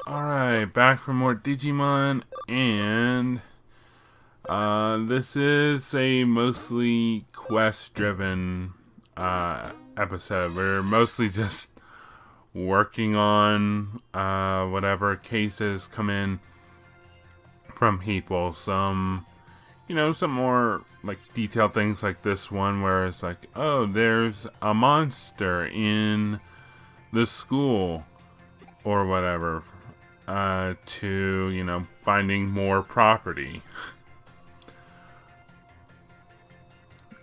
Alright, back for more Digimon, and this is a mostly quest-driven episode. We're mostly just working on whatever cases come in from people. Some more like detailed things like this one where it's like, oh, there's a monster in the school or whatever. To, finding more property.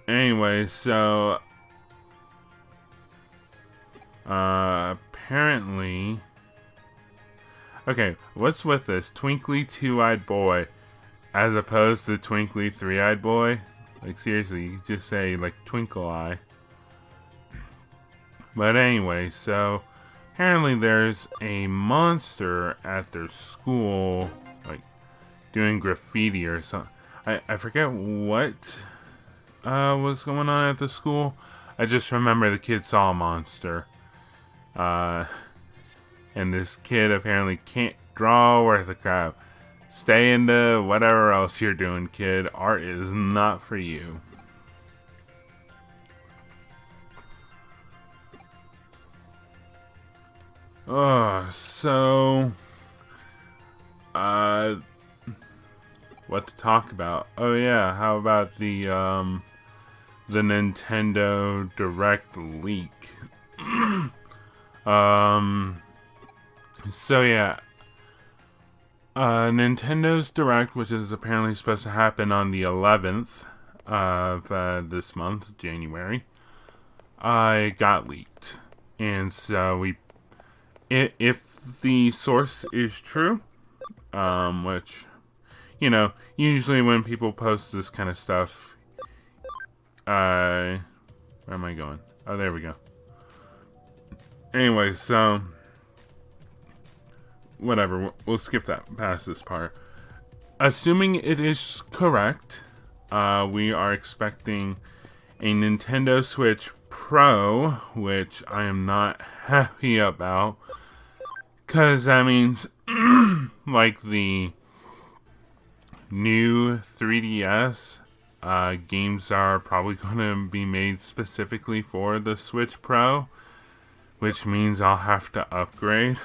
Anyway, so apparently, okay, what's with this twinkly two-eyed boy as opposed to twinkly three-eyed boy? Like, seriously, you just say like twinkle eye. But anyway, so apparently there's a monster at their school, like, doing graffiti or something. I forget what was going on at the school. I just remember the kid saw a monster. And this kid apparently can't draw worth a crap. Stay into whatever else you're doing, kid. Art is not for you. So, what to talk about? Oh yeah, how about the Nintendo Direct leak? So yeah, Nintendo's Direct, which is apparently supposed to happen on the 11th of this month, January, got leaked, and so if the source is true, which, usually when people post this kind of stuff, where am I going? Oh, there we go. Anyway, so, whatever, we'll skip that, past this part. Assuming it is correct, we are expecting a Nintendo Switch Pro, which I am not happy about. Because that means, like the new 3DS, games are probably going to be made specifically for the Switch Pro, which means I'll have to upgrade.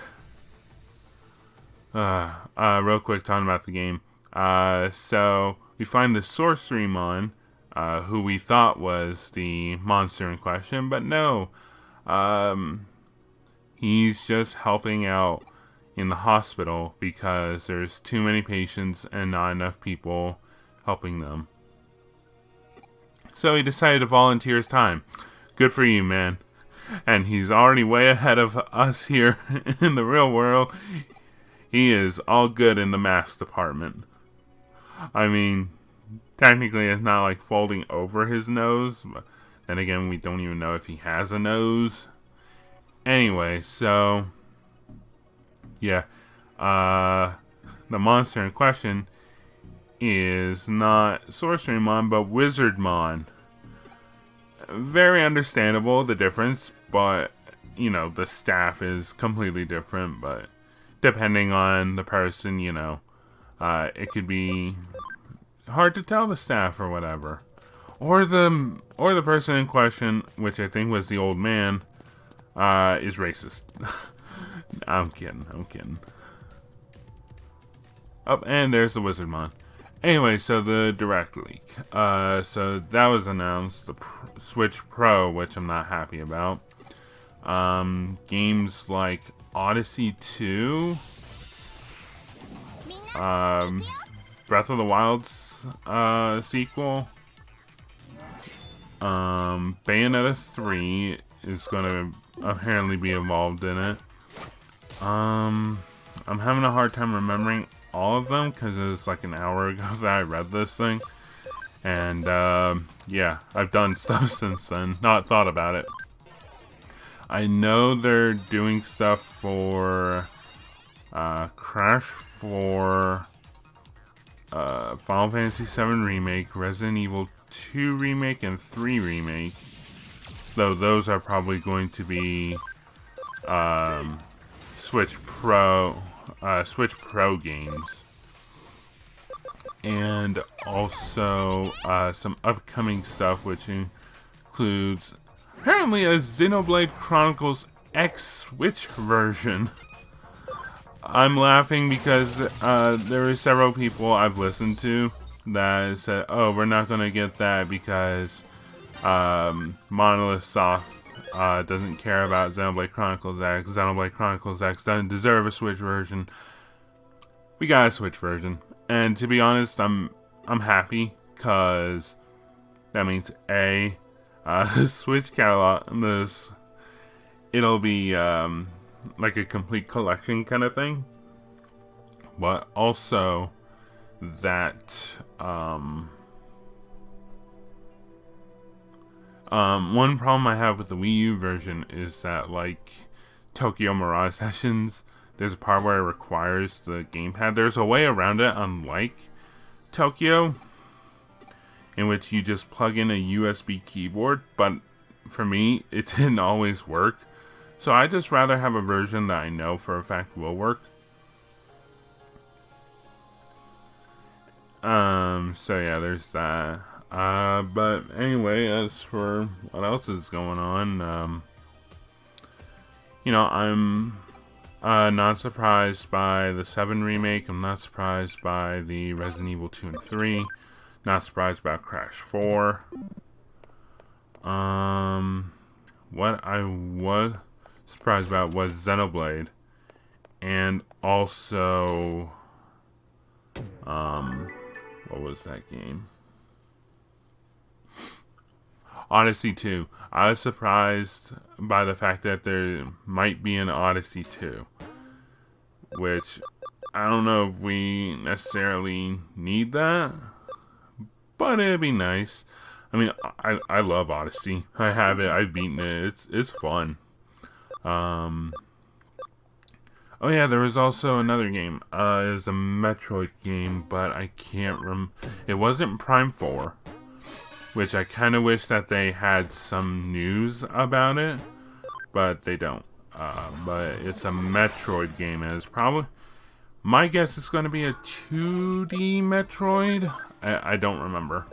Real quick, talking about the game. So, we find the Sorcerymon, who we thought was the monster in question, but no. He's just helping out in the hospital because there's too many patients and not enough people helping them. So he decided to volunteer his time. Good for you, man. And he's already way ahead of us here in the real world. He is all good in the mask department. I mean, technically it's not like folding over his nose, but then again, we don't even know if he has a nose. Anyway, so, yeah, the monster in question is not Sorcerymon, but Wizardmon. Very understandable, the difference, but, the staff is completely different, but depending on the person, it could be hard to tell the staff or whatever. Or the person in question, which I think was the old man, is racist. I'm kidding. Oh, and there's the Wizardmon. Anyway, so the Direct leak. So that was announced, the Switch Pro, which I'm not happy about. Games like Odyssey 2, Breath of the Wild's sequel, Bayonetta 3 is gonna apparently be involved in it. I'm having a hard time remembering all of them because it was like an hour ago that I read this thing, and yeah, I've done stuff since then, not thought about it. I know they're doing stuff for Crash 4, Final Fantasy VII Remake, Resident Evil 2 Remake, and 3 Remake. Though those are probably going to be Switch Pro games. And also some upcoming stuff, which includes apparently a Xenoblade Chronicles X Switch version. I'm laughing because there are several people I've listened to that said, "Oh, we're not gonna get that because Monolith Soft doesn't care about Xenoblade Chronicles X. Xenoblade Chronicles X doesn't deserve a Switch version." We got a Switch version. And to be honest, I'm happy because that means the Switch catalog, it'll be like a complete collection kind of thing. But also that one problem I have with the Wii U version is that, like Tokyo Mirage Sessions, there's a part where it requires the gamepad. There's a way around it, unlike Tokyo, in which you just plug in a USB keyboard, but for me, it didn't always work. So I just rather have a version that I know for a fact will work. So yeah, there's that. But anyway, as for what else is going on, I'm not surprised by the 7 remake. I'm not surprised by the Resident Evil 2 and 3. Not surprised about Crash 4. What I was surprised about was Xenoblade. And also, what was that game? Odyssey 2. I was surprised by the fact that there might be an Odyssey 2. Which, I don't know if we necessarily need that. But it'd be nice. I mean, I love Odyssey. I have it. I've beaten it. It's fun. Oh yeah, there was also another game. It was a Metroid game, but I can't it wasn't Prime 4. Which I kind of wish that they had some news about it, but they don't. But it's a Metroid game, and it's probably, my guess is going to be a 2D Metroid. I don't remember.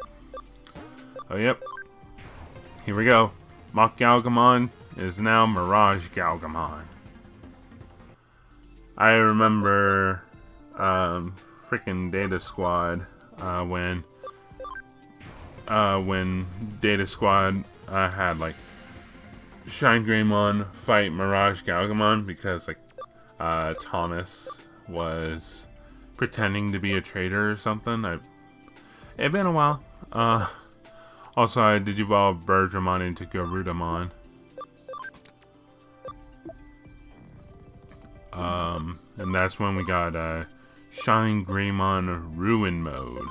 Oh, yep. Here we go. Mach Galgamon is now Mirage Galgamon. I remember freaking Data Squad when Data Squad had like Shine Greymon fight Mirage Galgamon because like Thomas was pretending to be a traitor or something. It'd been a while. Also, I did evolve Bergermon into Garudamon. And that's when we got Shine Greymon Ruin Mode.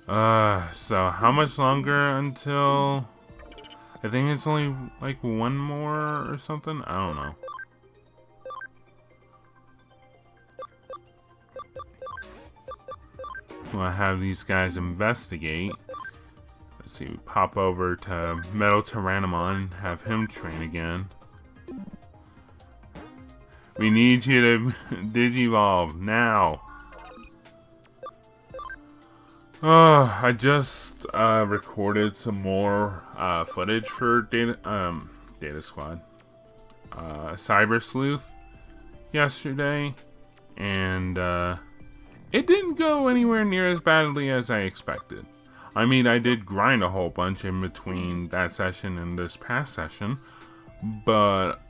So how much longer until... I think it's only like one more or something? I don't know. We'll have these guys investigate. Let's see, we pop over to Metal Tyrannomon, have him train again. We need you to Digivolve now. I just recorded some more footage for Data Squad, Cyber Sleuth yesterday, and it didn't go anywhere near as badly as I expected. I mean, I did grind a whole bunch in between that session and this past session, but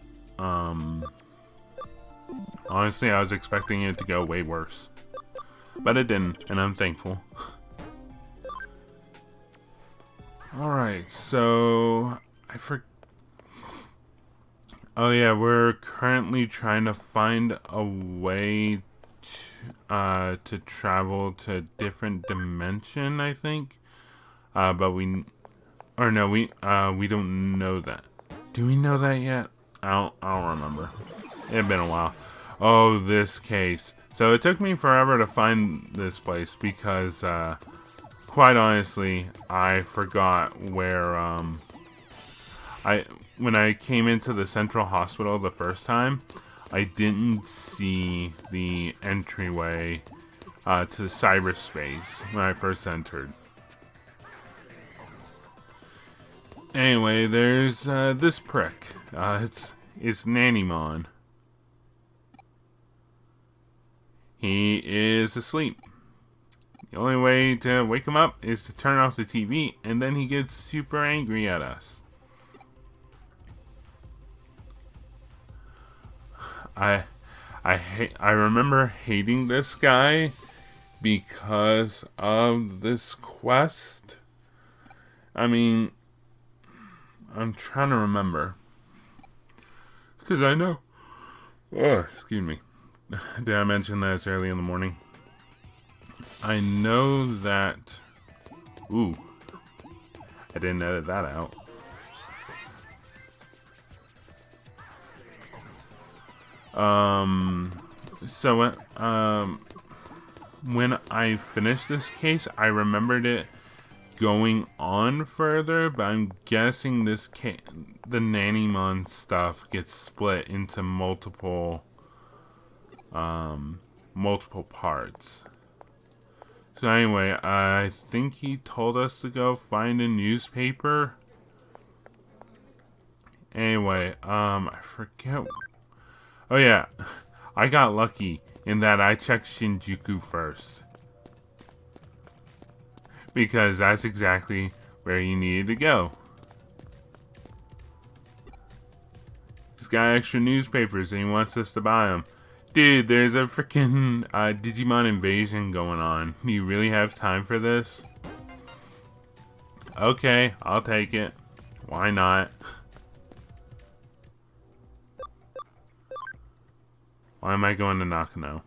honestly, I was expecting it to go way worse, but it didn't, and I'm thankful. Alright, so oh yeah, we're currently trying to find a way to travel to a different dimension, I think. But we don't know that. Do we know that yet? I don't remember. It's been a while. Oh, this case. So it took me forever to find this place because quite honestly, I forgot where when I came into the central hospital the first time, I didn't see the entryway to cyberspace when I first entered. Anyway, there's this prick. It's Nannymon. He is asleep. The only way to wake him up is to turn off the TV, and then he gets super angry at us. I remember hating this guy because of this quest. I mean, I'm trying to remember. Because I know... Oh, excuse me. Did I mention that it's early in the morning? I know that... Ooh. I didn't edit that out. So, when I finished this case, I remembered it going on further, but I'm guessing the Nannymon stuff gets split into multiple parts. So anyway, I think he told us to go find a newspaper. Anyway, I forget. Oh yeah, I got lucky in that I checked Shinjuku first. Because that's exactly where you needed to go. He's got extra newspapers and he wants us to buy them. Dude, there's a freaking Digimon invasion going on. Do you really have time for this? Okay, I'll take it. Why not? Why am I going to Nakano?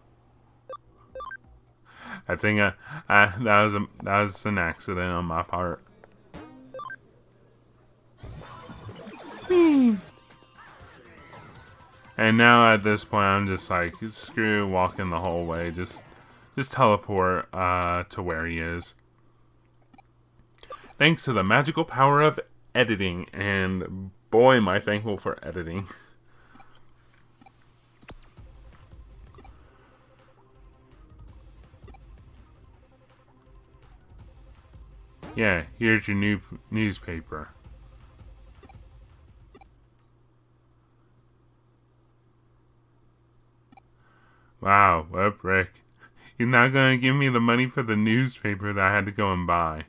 I think that was an accident on my part. And now at this point, I'm just like, screw walking the whole way. Just teleport to where he is. Thanks to the magical power of editing, and boy, am I thankful for editing. Yeah, here's your new newspaper. Wow, what a prick. He's not gonna give me the money for the newspaper that I had to go and buy.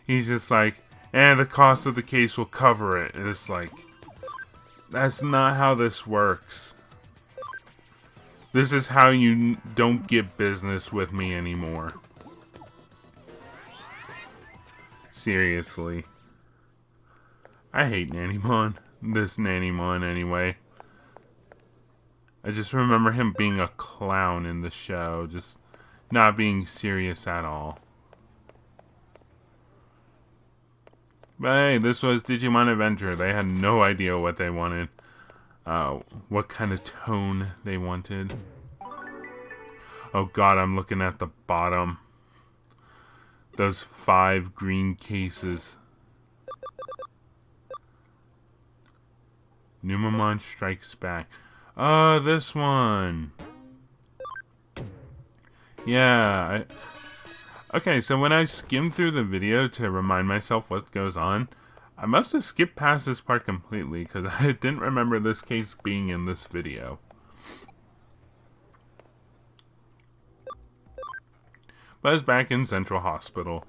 He's just like, the cost of the case will cover it. And it's like, that's not how this works. This is how you don't get business with me anymore. Seriously. I hate Nannymon. This Nannymon anyway. I just remember him being a clown in the show. Just not being serious at all. But hey, this was Digimon Adventure. They had no idea what they wanted. What kind of tone they wanted. Oh god, I'm looking at the bottom. Those 5 green cases. Numamon Strikes Back. Oh, this one. Yeah. Okay, so when I skimmed through the video to remind myself what goes on, I must have skipped past this part completely because I didn't remember this case being in this video. But it's back in Central Hospital.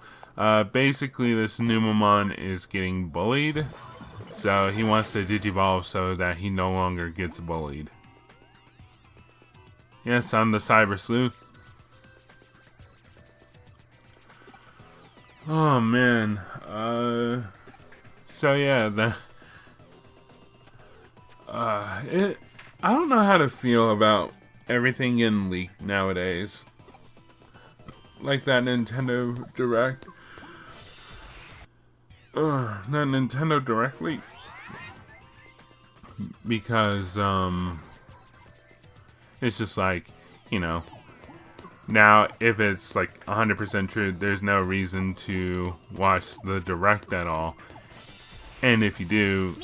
Basically, this Numamon is getting bullied. So he wants to digivolve so that he no longer gets bullied. Yes, I'm the Cyber Sleuth. Oh man. So yeah, I don't know how to feel about everything getting leaked nowadays. Like that Nintendo Direct. That Nintendo Direct leak. Because, it's just like, you know, now if it's like 100% true, there's no reason to watch the Direct at all. And if you do,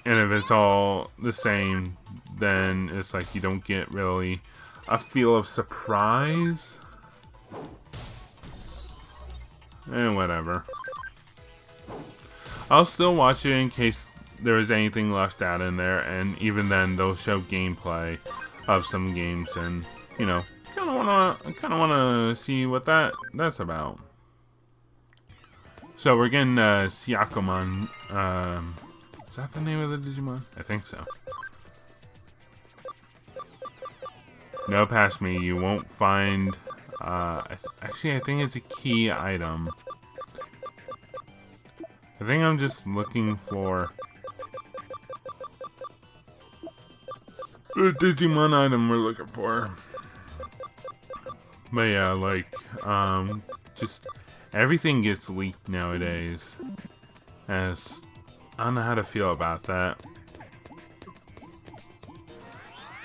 And if it's all the same, then it's like you don't get really a feel of surprise. And whatever. I'll still watch it in case there is anything left out in there, and even then they'll show gameplay of some games, and you know, kind of wanna see what that's about. So we're getting Syakomon. Is that the name of the Digimon? I think so. No, past me. You won't find. Actually, I think it's a key item. I think I'm just looking for the Digimon item we're looking for. But yeah, like, just everything gets leaked nowadays. As I don't know how to feel about that.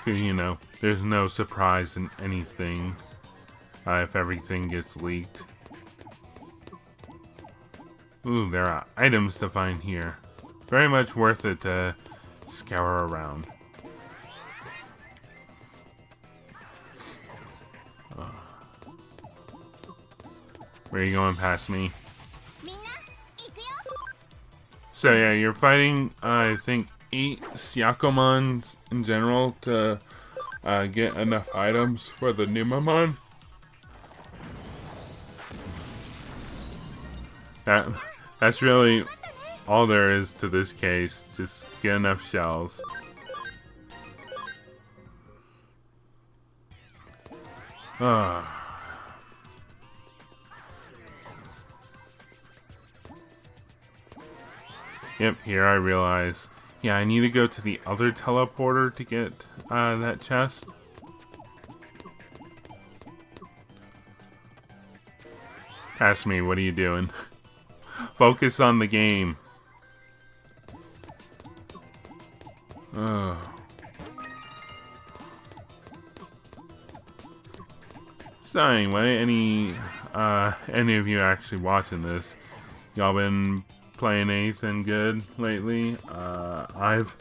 'Cause, you know, there's no surprise in anything if everything gets leaked. Ooh, there are items to find here. Very much worth it to scour around. Where are you going past me? So yeah, you're fighting, I think, 8 Syakomons in general to get enough items for the Numamon. That's really all there is to this case. Just get enough shells. Yep, here I realize. Yeah, I need to go to the other teleporter to get that chest. Ask me, what are you doing? Focus on the game. So anyway, any of you actually watching this, y'all been playing anything good lately? I've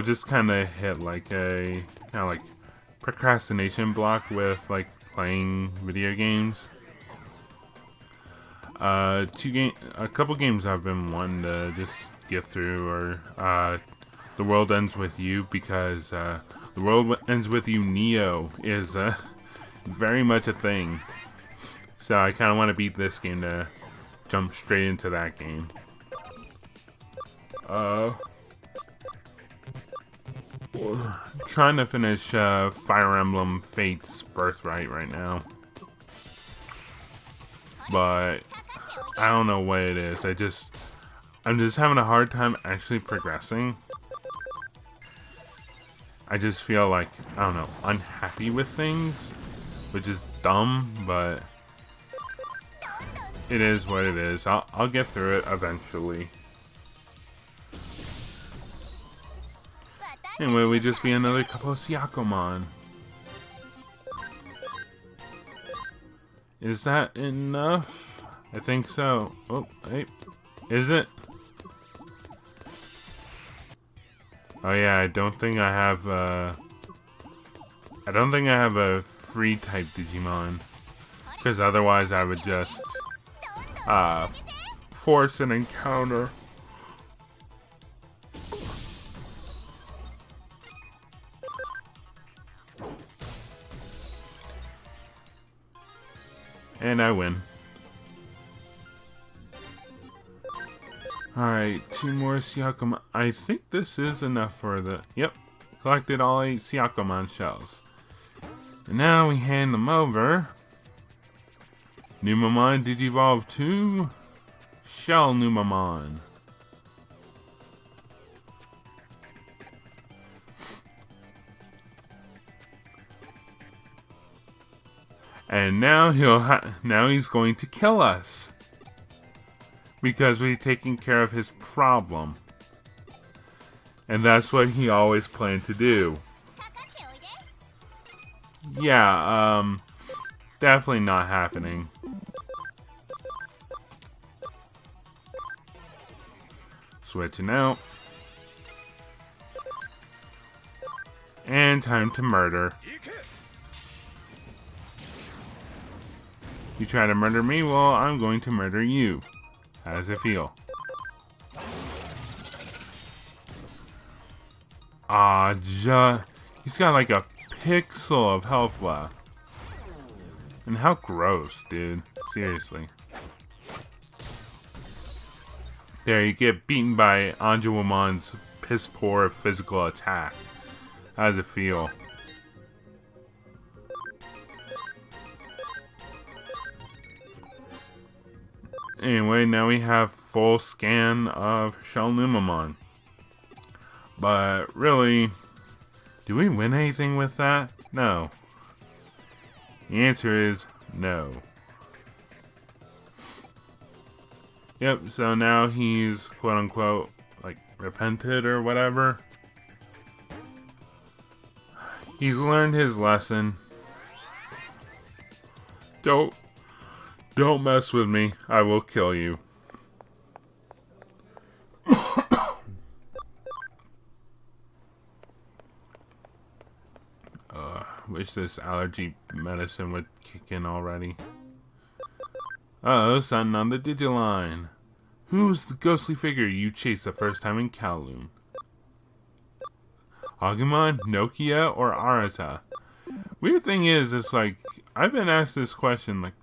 just kind of hit like a kind of like procrastination block with like playing video games. A couple games I've been wanting to just get through are The World Ends With You, because The World Ends With You Neo is very much a thing. So I kind of want to beat this game to jump straight into that game. Trying to finish Fire Emblem Fates Birthright right now. But I don't know what it is. I'm just having a hard time actually progressing. I just feel like, I don't know, unhappy with things, which is dumb, but it is what it is. I'll get through it eventually. Anyway, we just be another couple of Syakomon. Is that enough? I think so. Oh, hey. Is it? Oh yeah, I don't think I have a free type Digimon. Because otherwise I would just force an encounter. And I win. Alright, 2 more Syakomon. I think this is enough for the... Yep, collected all 8 Syakomon shells. And now we hand them over. Numamon Digivolve 2. Shell Numamon. And now he's going to kill us. Because we've taken care of his problem. And that's what he always planned to do. Yeah, definitely not happening. Switching out. And time to murder. You try to murder me, well, I'm going to murder you. How does it feel? He's got like a pixel of health left. And how gross, dude. Seriously. There, you get beaten by Anjuwamon's piss poor physical attack. How does it feel? Anyway, now we have full scan of Shalnumamon. But really, do we win anything with that? No. The answer is no. Yep, so now he's quote unquote like repented or whatever. He's learned his lesson. Don't mess with me. I will kill you. Wish this allergy medicine would kick in already. Uh-oh, something on the Digiline. Who's the ghostly figure you chased the first time in Kowloon? Agumon, Nokia, or Arata? Weird thing is, it's like, I've been asked this question like,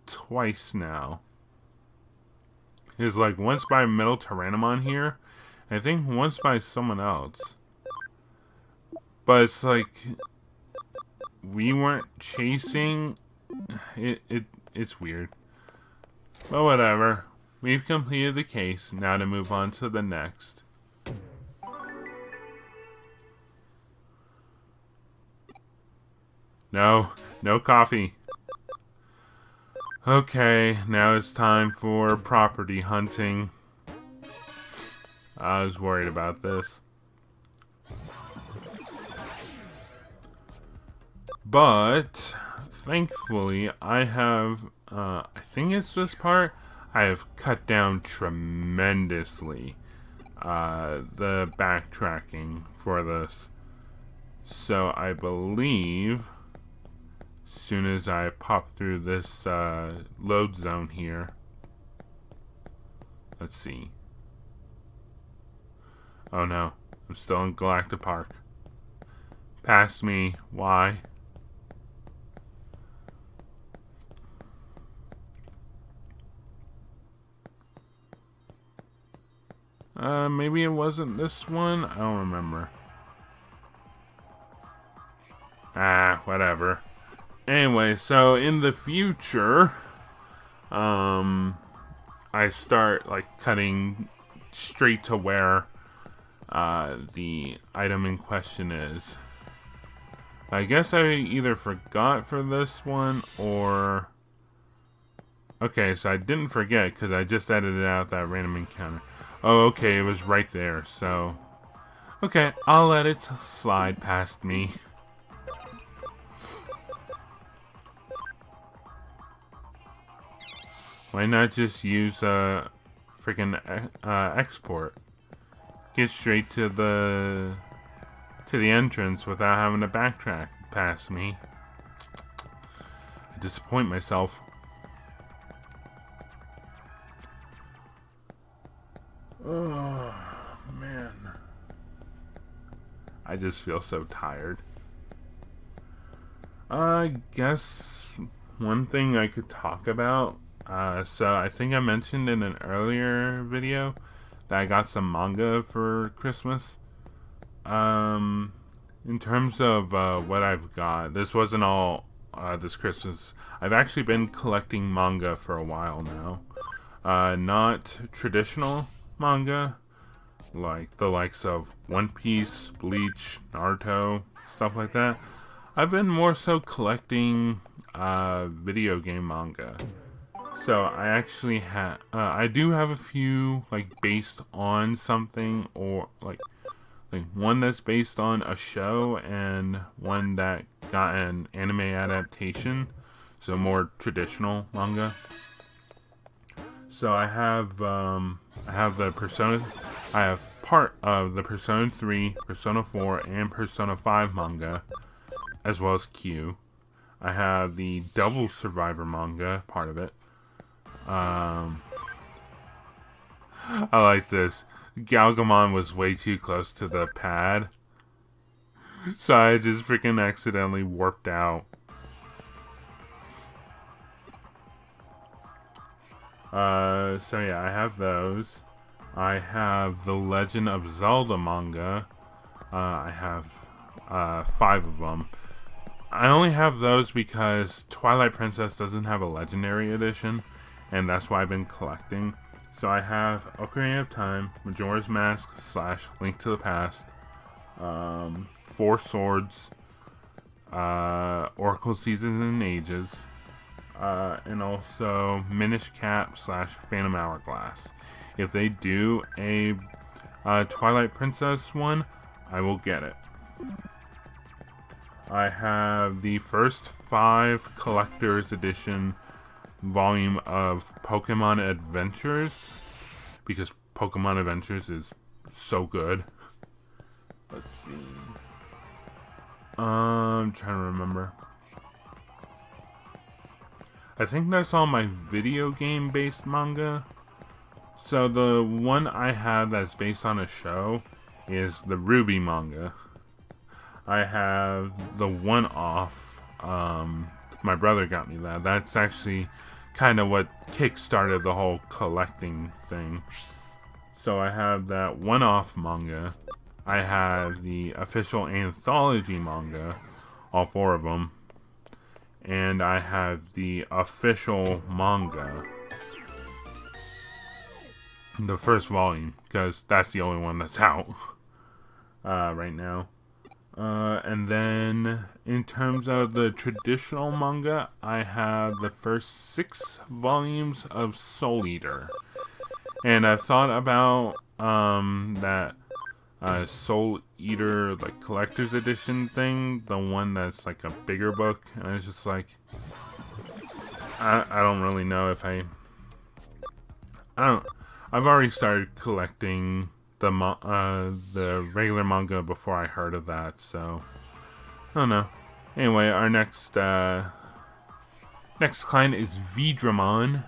twice now. It's like once by Metal Tyrannomon here, I think once by someone else. But it's like we weren't chasing it's weird. But whatever. We've completed the case. Now to move on to the next. No coffee. Okay, now it's time for property hunting. I was worried about this. But, thankfully, I have, I think it's this part, I have cut down tremendously the backtracking for this. So, I believe, as soon as I pop through this load zone here, let's see. Oh no, I'm still in Galactic Park. Past me, why? Maybe it wasn't this one? I don't remember. Whatever. Anyway, so in the future, I start, like, cutting straight to where, the item in question is. I guess I either forgot for this one, or... Okay, so I didn't forget, because I just edited out that random encounter. Oh, okay, it was right there, so... Okay, I'll let it slide past me. Why not just use, freaking, export? Get straight to the entrance without having to backtrack past me. I disappoint myself. Oh, man. I just feel so tired. I guess one thing I could talk about, so I think I mentioned in an earlier video that I got some manga for Christmas. In terms of what I've got, this wasn't all this Christmas. I've actually been collecting manga for a while now. Not traditional manga, like the likes of One Piece, Bleach, Naruto, stuff like that. I've been more so collecting video game manga. So I actually have, I do have a few like based on something, or like one that's based on a show and one that got an anime adaptation. So more traditional manga. So I have the Persona. I have part of the Persona 3, Persona 4, and Persona 5 manga, as well as Q. I have the Devil Survivor manga, part of it. I like this. Galgamon was way too close to the pad, so I just freaking accidentally warped out. So yeah, I have those. I have the Legend of Zelda manga. I have 5 of them. I only have those because Twilight Princess doesn't have a Legendary Edition, and that's why I've been collecting. So I have Ocarina of Time, Majora's Mask / Link to the Past, 4 Swords, Oracle Seasons and Ages, and also Minish Cap / Phantom Hourglass. If they do a Twilight Princess one, I will get it. I have the first 5 Collector's Edition volume of Pokemon Adventures, because Pokemon Adventures is so good. Let's see. I'm trying to remember. I think that's all my video game based manga. So the one I have that's based on a show is the Ruby manga. I have the one-off. My brother got me that. That's actually kind of what kick-started the whole collecting thing. So I have that one-off manga. I have the official anthology manga, all 4 of them. And I have the official manga. The first volume, because that's the only one that's out right now. And then, in terms of the traditional manga, I have the first 6 volumes of Soul Eater. And I've thought about that Soul Eater like collector's edition thing, the one that's like a bigger book. And I was just like, I don't really know if I've already started collecting the regular manga before I heard of that, so I don't know. Anyway, our next client is Vidramon,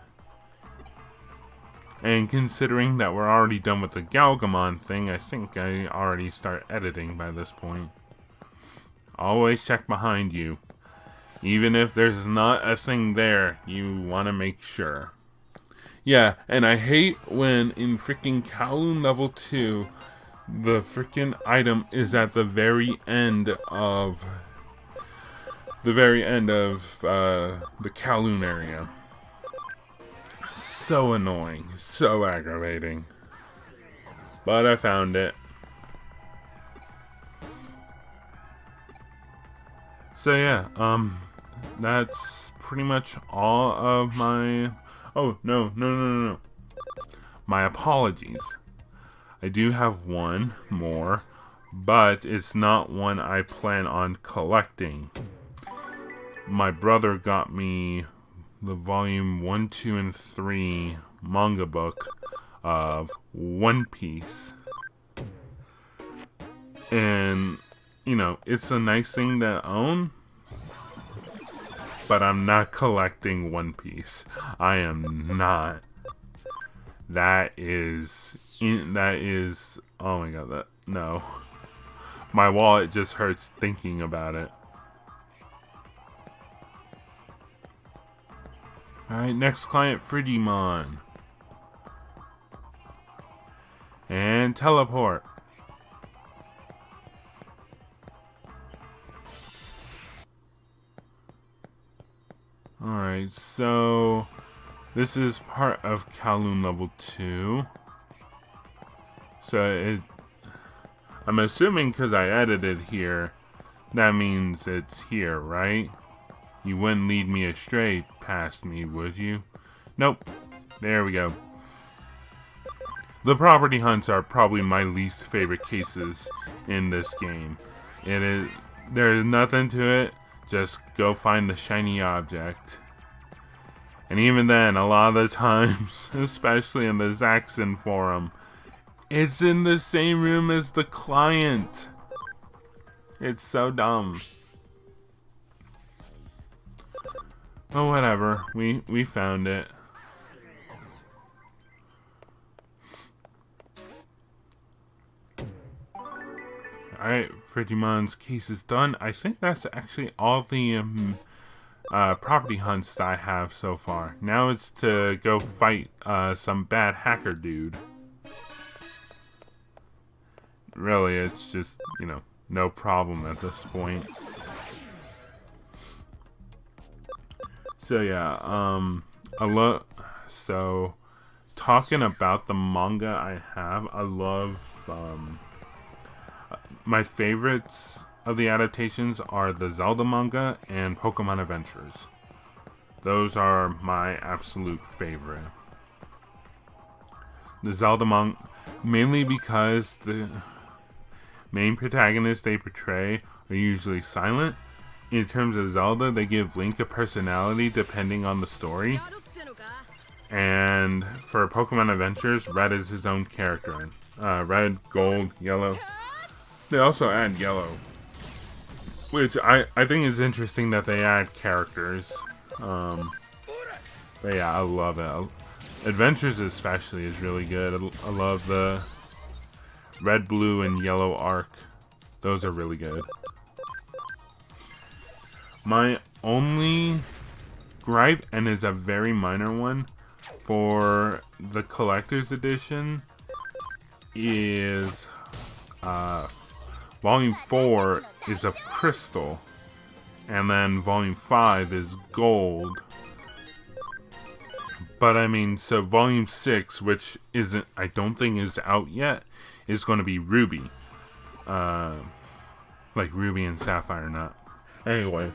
and considering that we're already done with the Galgamon thing, I think I already start editing by this point. Always check behind you, even if there's not a thing there. You want to make sure. Yeah, and I hate when in freaking Kowloon level 2, the freaking item is at the very end of the Kowloon area. So annoying, so aggravating. But I found it. So yeah, that's pretty much all of my... Oh, no. My apologies. I do have one more, but it's not one I plan on collecting. My brother got me the volume 1, 2, and 3 manga book of One Piece. And, you know, it's a nice thing to own, but I'm not collecting One Piece. I am not. That is, oh my god, no. My wallet just hurts thinking about it. Alright, next client, Digimon. And teleport. Alright, so this is part of Kowloon level 2. So I'm assuming because I edited here, that means it's here, right? You wouldn't lead me astray past me, would you? Nope. There we go. The property hunts are probably my least favorite cases in this game. There's nothing to it. Just go find the shiny object. And even then, a lot of the times, especially in the Zaxxon forum, It's in the same room as the client. It's so dumb. Oh, whatever. We found it. Alright, Digimon's case is done. I think that's actually all the property hunts that I have so far. Now it's to go fight some bad hacker dude. Really, it's just, you know, no problem at this point. So yeah, so talking about the manga I have, I love my favorites of the adaptations are the Zelda manga and Pokemon Adventures. Those are my absolute favorite. The Zelda manga, mainly because the main protagonists they portray are usually silent. In terms of Zelda, they give Link a personality depending on the story. And for Pokemon Adventures, Red is his own character. Red, Gold, Yellow. They also add Yellow. Which I think is interesting that they add characters. But yeah, I love it. Adventures especially is really good. I love the Red, Blue, and Yellow arc. Those are really good. My only gripe, and is a very minor one, for the collector's edition is Volume 4 is of crystal, and then Volume 5 is gold. But I mean, so Volume 6, which isn't, I don't think is out yet, is going to be ruby. Like ruby and sapphire, not. Anyway.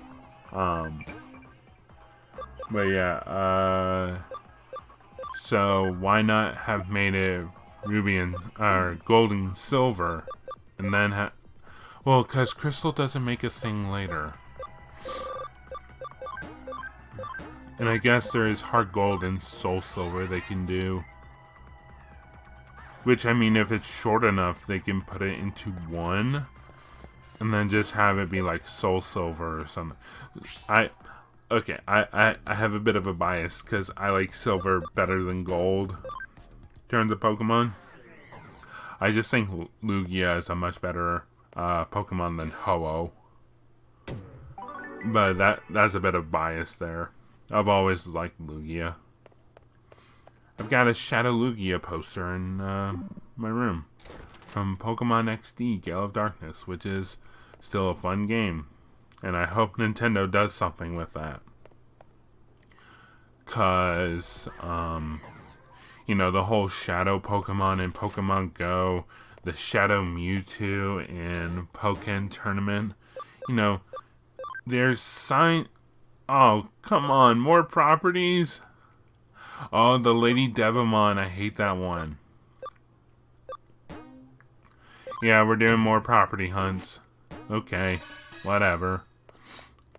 But yeah, so why not have made it ruby and, gold and silver, and then well, because crystal doesn't make a thing later. And I guess there is hard gold and soul silver they can do. Which, I mean, if it's short enough, they can put it into one. And then just have it be like soul silver or something. I have a bit of a bias because I like silver better than gold in terms of Pokemon. I just think Lugia is a much better Pokemon than Ho-Oh. But that's a bit of bias there. I've always liked Lugia. I've got a Shadow Lugia poster in my room from Pokemon XD Gale of Darkness, which is still a fun game. And I hope Nintendo does something with that. Because, you know, the whole Shadow Pokemon in Pokemon Go, the Shadow Mewtwo in Pokken Tournament, you know, there's Oh, come on, more properties? Oh, the Lady Devimon, I hate that one. Yeah, we're doing more property hunts. Okay, whatever.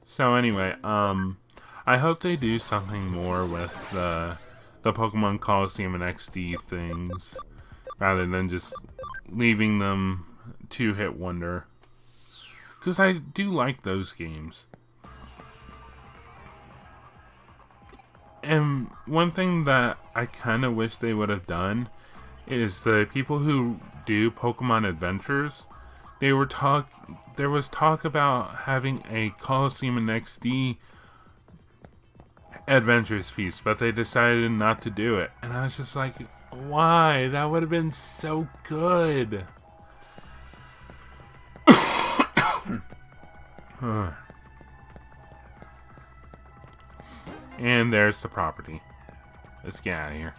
So anyway, I hope they do something more with the Pokemon Coliseum and XD things, rather than just leaving them two-hit wonder. Because I do like those games. And one thing that I kind of wish they would have done is the people who do Pokemon Adventures, there was talk about having a Coliseum and XD Adventures piece, but they decided not to do it. And I was just like, why? That would have been so good. And there's the property. Let's get out of here.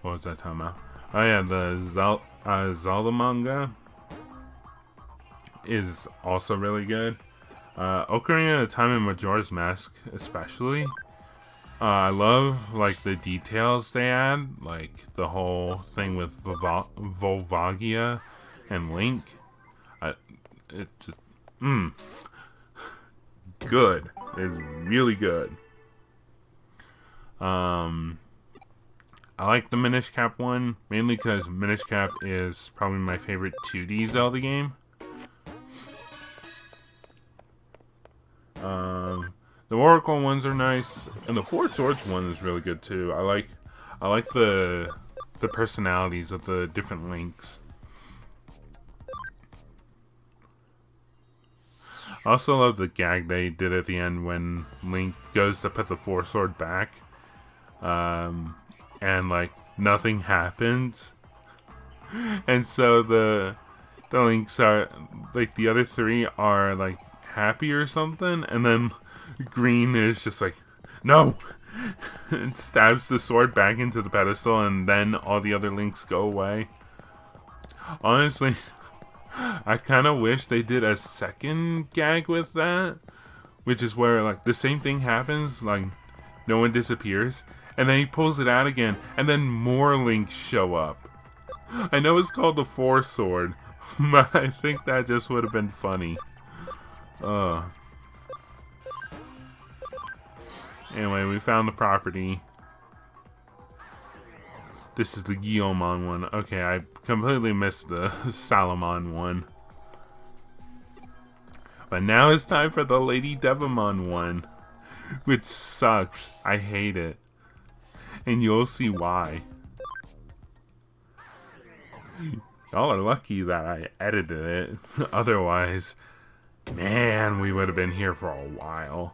What was I talking about? Oh yeah, the Zelda manga is also really good. Ocarina of Time and Majora's Mask especially. I love, like, the details they add, like the whole thing with Volvagia and Link. Mmm. Good. It's really good. I like the Minish Cap one, mainly because Minish Cap is probably my favorite 2D Zelda game. The Oracle ones are nice, and the Four Swords one is really good too. I like the personalities of the different links. I also love the gag they did at the end when Link goes to put the Four Sword back, and like nothing happens, and so the Links are like the other three are like happy or something, and then Green is just like, no, and stabs the sword back into the pedestal, and then all the other Links go away. Honestly, I kind of wish they did a second gag with that, which is where like the same thing happens, like no one disappears, and then he pulls it out again, and then more Links show up. I know it's called the Four Sword, but I think that just would have been funny. Anyway, we found the property. This is the Guillemon one. Okay, I completely missed the Salamon one. But now it's time for the Lady Devimon one, which sucks. I hate it. And you'll see why. Y'all are lucky that I edited it. Otherwise, man, we would have been here for a while.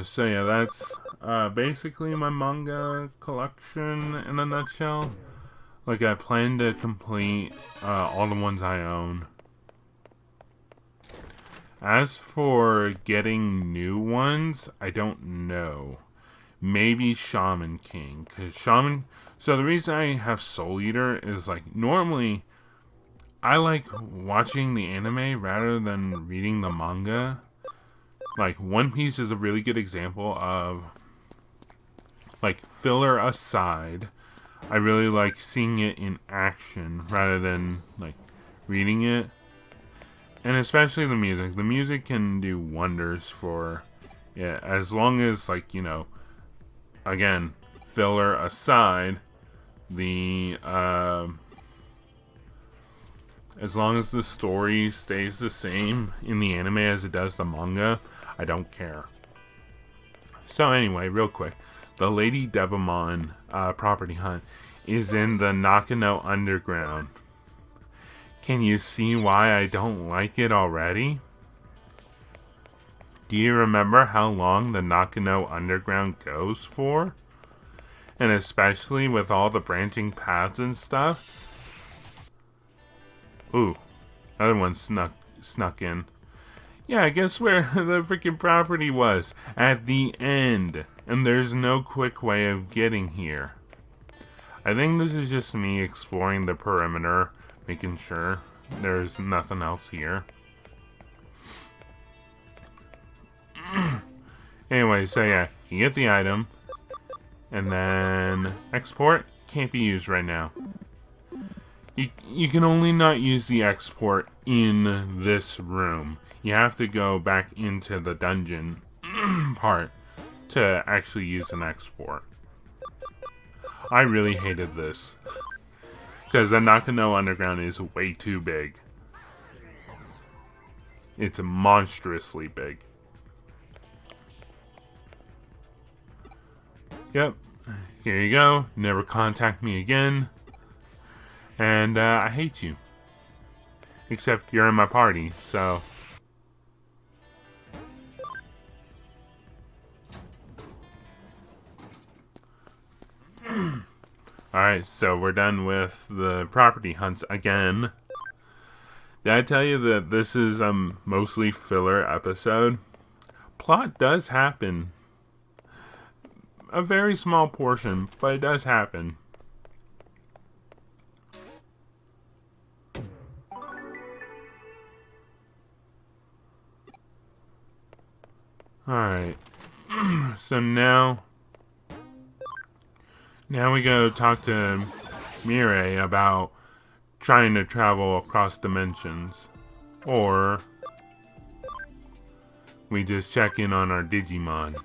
So yeah, that's basically my manga collection in a nutshell. Like, I plan to complete all the ones I own. As for getting new ones, I don't know. Maybe Shaman King, because Shaman... So the reason I have Soul Eater is, like, normally I like watching the anime rather than reading the manga. Like, One Piece is a really good example of, like, filler aside, I really like seeing it in action rather than, like, reading it. And especially the music. The music can do wonders for, yeah, as long as, like, you know, again, filler aside, the, as long as the story stays the same in the anime as it does the manga, I don't care. So anyway, real quick, the Lady Devimon property hunt is in the Nakano Underground. Can you see why I don't like it already? Do you remember how long the Nakano Underground goes for? And especially with all the branching paths and stuff? Ooh, another one snuck in. Yeah, I guess where the freaking property was. At the end. And there's no quick way of getting here. I think this is just me exploring the perimeter, making sure there's nothing else here. Anyway, so yeah, you get the item. And then export can't be used right now. You can only not use the export in this room. You have to go back into the dungeon part to actually use an export. I really hated this. Because the Nakano Underground is way too big. It's monstrously big. Yep. Here you go. Never contact me again. And I hate you. Except you're in my party, so... Alright, so we're done with the property hunts again. Did I tell you that this is a mostly filler episode? Plot does happen. A very small portion, but it does happen. Alright. So now we go talk to Mireille about trying to travel across dimensions. Or we just check in on our Digimon.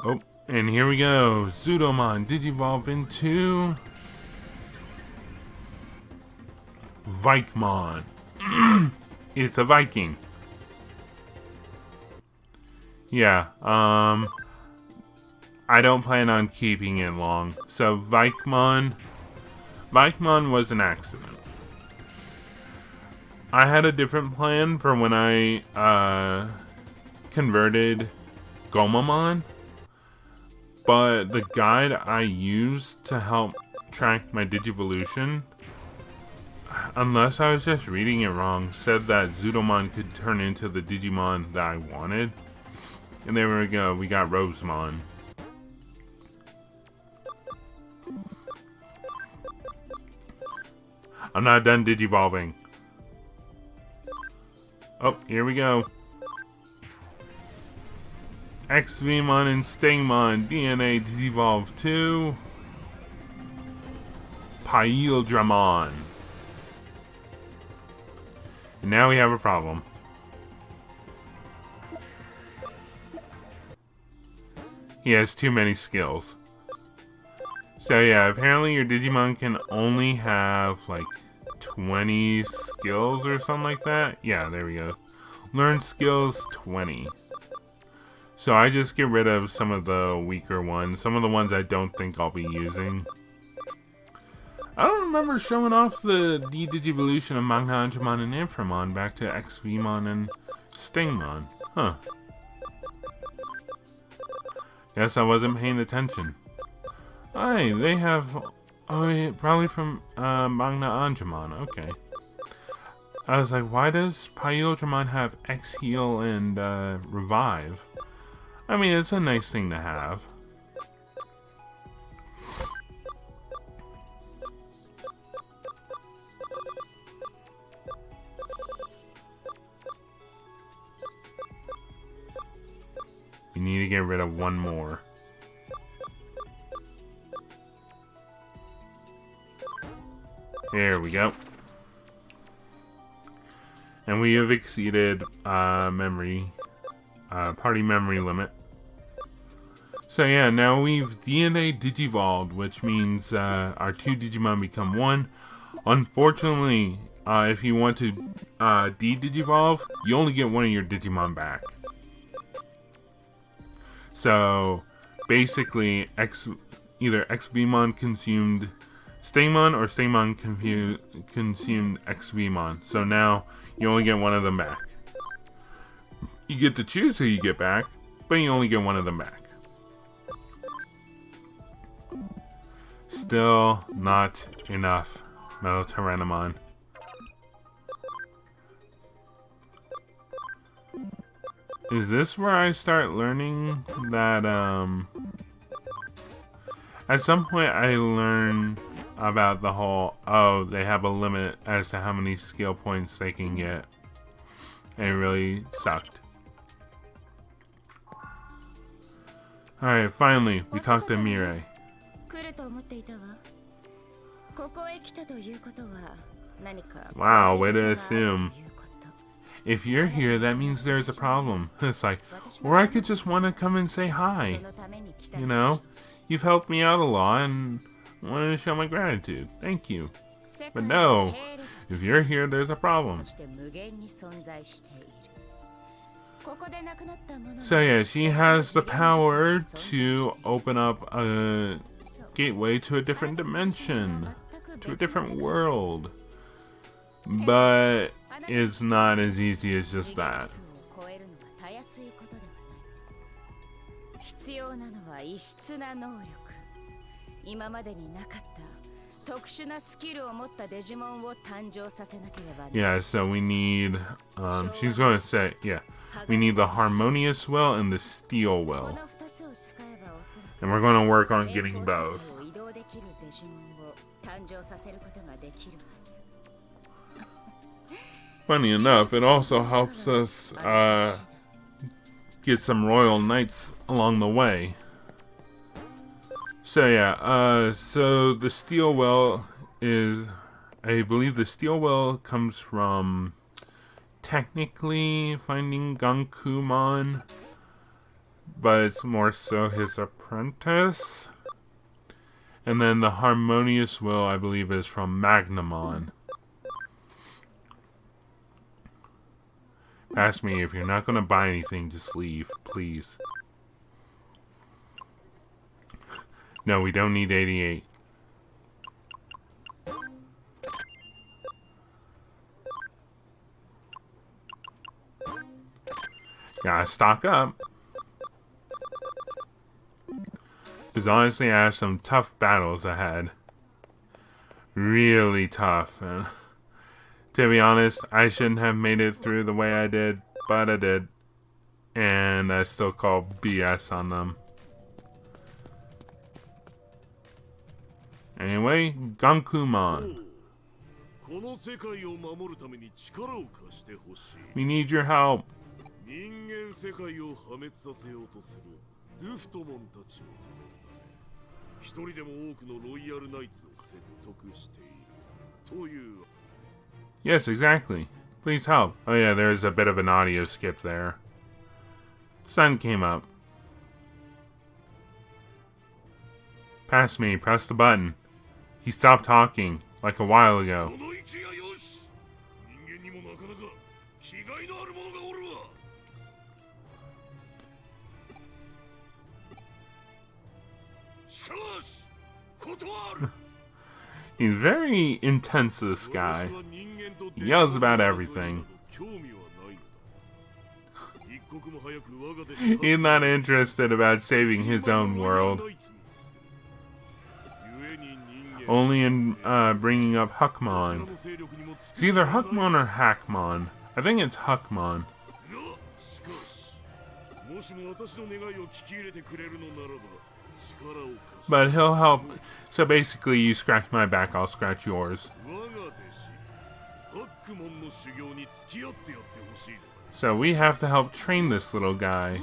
Oh, and here we go. Zudomon Digivolve into Vikemon. It's a Viking. Yeah, I don't plan on keeping it long. So Vikemon was an accident. I had a different plan for when I converted Gomamon, but the guide I used to help track my Digivolution, unless I was just reading it wrong, said that Zudomon could turn into the Digimon that I wanted. And there we go, we got Rosemon. I'm not done Digivolving. Oh, here we go. XVmon and Stingmon DNA Digivolve to Paildramon. And now we have a problem. He has too many skills. So yeah, apparently your Digimon can only have like 20 skills or something like that. Yeah, there we go. Learn skills 20. So I just get rid of some of the weaker ones. Some of the ones I don't think I'll be using. I don't remember showing off the D-Digivolution of Magnantimon and Inframon back to XVmon and Stingmon. Huh. Guess I wasn't paying attention. Hey, they have... Oh, yeah, probably from Magnantimon. Okay. I was like, why does Paildramon have X-Heal and Revive? I mean, it's a nice thing to have. We need to get rid of one more. There we go. And we have exceeded party memory limit. So yeah, now we've DNA Digivolved, which means our two Digimon become one. Unfortunately, if you want to de-Digivolve, you only get one of your Digimon back. So basically, either XVmon consumed Stingmon or Stingmon consumed XVmon. So now you only get one of them back. You get to choose who you get back, but you only get one of them back. Still not enough, Metal Tyrannomon. Is this where I start learning that, at some point I learned about the whole, oh, they have a limit as to how many skill points they can get. And it really sucked. Alright, finally, we talked to Mirai. Wow, way to assume. If you're here, that means there's a problem. It's like, or I could just want to come and say hi. You know? You've helped me out a lot and wanted to show my gratitude. Thank you. But no, if you're here, there's a problem. So yeah, she has the power to open up a gateway to a different dimension, to a different world. But it's not as easy as just that. Yeah, so we need, she's going to say, yeah, we need the Harmonious Will and the Steel Will. And we're going to work on getting both. Funny enough, it also helps us get some Royal Knights along the way. So yeah, so the Steel Will is, I believe the steel will comes from technically finding Gankumon, but it's more so his apprentice. And then the harmonious will, I believe, is from Magnamon. Ask me, if you're not going to buy anything, just leave, please. No, we don't need 88. Gotta stock up. Because honestly, I have some tough battles ahead. Really tough. And to be honest, I shouldn't have made it through the way I did, but I did. And I still call BS on them. Anyway, Gankumon. We need your help. Yes, exactly. Please help. Oh yeah, there's a bit of an audio skip there. Sun came up. Pass me, press the button. He stopped talking, like a while ago. He's very intense, this guy. He yells about everything. He's not interested about saving his own world. Only in bringing up Huckmon. It's either Huckmon or Hackmon. I think it's Huckmon. But he'll help. So basically, you scratch my back, I'll scratch yours. So we have to help train this little guy.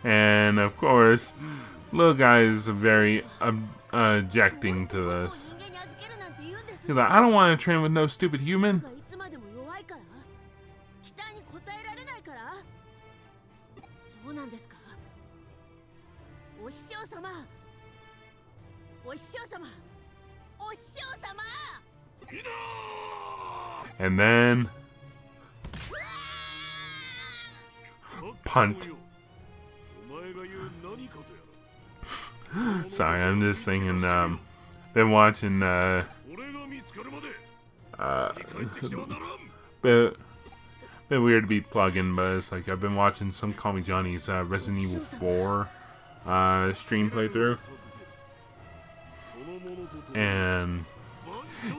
And of course, little guy is very objecting to this. He's like, I don't want to train with no stupid human. And then punt. Sorry, I'm just thinking, been watching, bit weird to be plugging, but it's like I've been watching some Call Me Johnny's Resident Evil 4 stream playthrough, and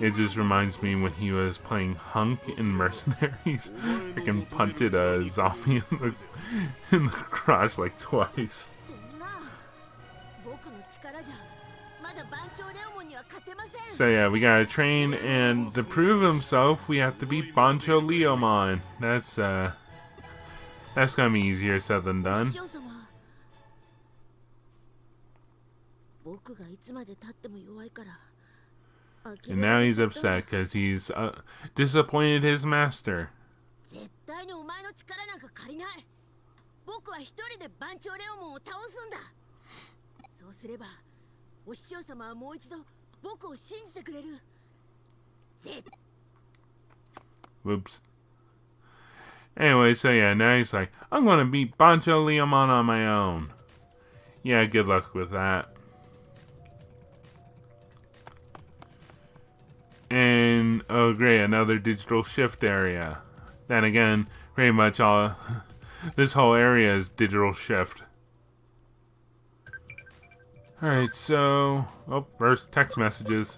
it just reminds me when he was playing Hunk in Mercenaries. Freaking punted a zombie in the crotch like twice. So yeah, we gotta train, and to prove himself, we have to beat Bancho Leomon. That's gonna be easier said than done. And now he's upset because he's disappointed his master. Whoops. Anyway, so yeah, now he's like, I'm gonna beat Bancho Leomon on my own. Yeah, good luck with that. And, oh great, another digital shift area. Then again, pretty much all, this whole area is digital shift. Alright, so, oh, first text messages.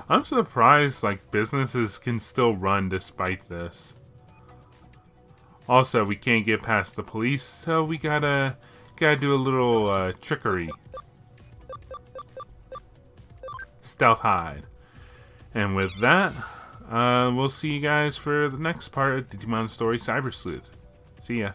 I'm surprised, like, businesses can still run despite this. Also, we can't get past the police, so we gotta do a little trickery. Stealth hide. And with that, we'll see you guys for the next part of Digimon Story Cyber Sleuth. See ya.